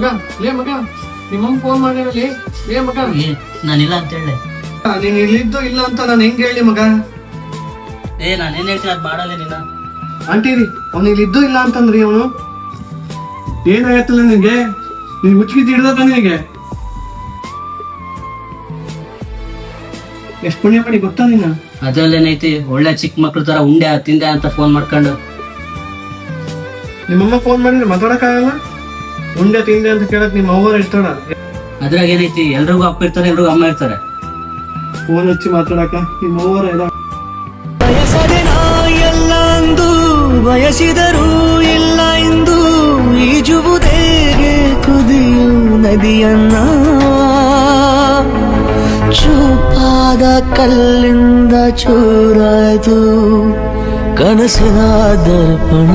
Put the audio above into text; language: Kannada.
ಮಗ ಲೇ ಮಗ ನಿಮ್ಮಮ್ಮ ಫೋನ್ ಮಾಡಿರಲಿ. ಲೇ ಮಗ ನಾನಿಲ್ಲ ಅಂತ ಹೇಳಿ. ನೀನ್ ಇಲ್ಲಿದ್ದು ಇಲ್ಲ ಅಂತ ನಾನು ಹೆಂಗ್ ಹೇಳಿ ಮಗ? ನಾನೇನ್ ಹೇಳ್ತೀನಿ ಅದ್ ಮಾಡಲ್ಲ ನೀನ. ಆಂಟಿ ರೀ ಅವ್ನು ಇಲ್ಲಿದ್ದು ಇಲ್ಲ ಅಂತಂದ್ರಿ. ಅವನು ಏನಾಗತ್ತಲ್ಲ ನಿನ್ಗೆ? ನೀನ್ ಹುಚ್ಚಿಗೆ ಹಿಡ್ದ ನಿನಗೆ ಎಷ್ಟ್ ಪುಣ್ಯ ಮಾಡಿ ಗೊತ್ತಾ ನೀನ? ಅದ್ರಲ್ಲೇನೈತಿ, ಒಳ್ಳೆ ಚಿಕ್ಕ ಮಕ್ಳು ತರ ಉಂಡೆ ತಿಂದೆ ಅಂತ ಫೋನ್ ಮಾಡ್ಕೊಂಡು. ನಿಮ್ಮಮ್ಮ ಫೋನ್ ಮಾಡಿದ್ರೆ ಮಾತಾಡಕ್ಕಾಗಲ್ಲ? ಉಂಡೆ ತಿಂದೆ ಅಂತ ಕೇಳಕ್ ನಿಮ್ಮ ಅವ್ವ ಇರ್ತಾಳ? ಅದ್ರಾಗ ಏನೈತಿ, ಎಲ್ರಿಗೂ ಅಪ್ಪ ಇರ್ತಾರೆ, ಎಲ್ರಿಗೂ ಅಮ್ಮ ಇರ್ತಾರೆ. ಫೋನ್ ಹಚ್ಚಿ ಮಾತಾಡಕ ನಿಮ್ಮ ಅವ್ವರ ಎಲ್ಲ ಎಲ್ಲ ಅಂದು ಬಯಸಿದರೂ ಇಲ್ಲ ಎಂದು ಈಜುವುದೇಗೆ ಕುದಿಯು ನದಿಯನ್ನ ಚೂಪಾದ ಕಲ್ಲಿಂದ ಚೂರಾಯ್ತು ಕನಸಿನ ದರ್ಪಣ.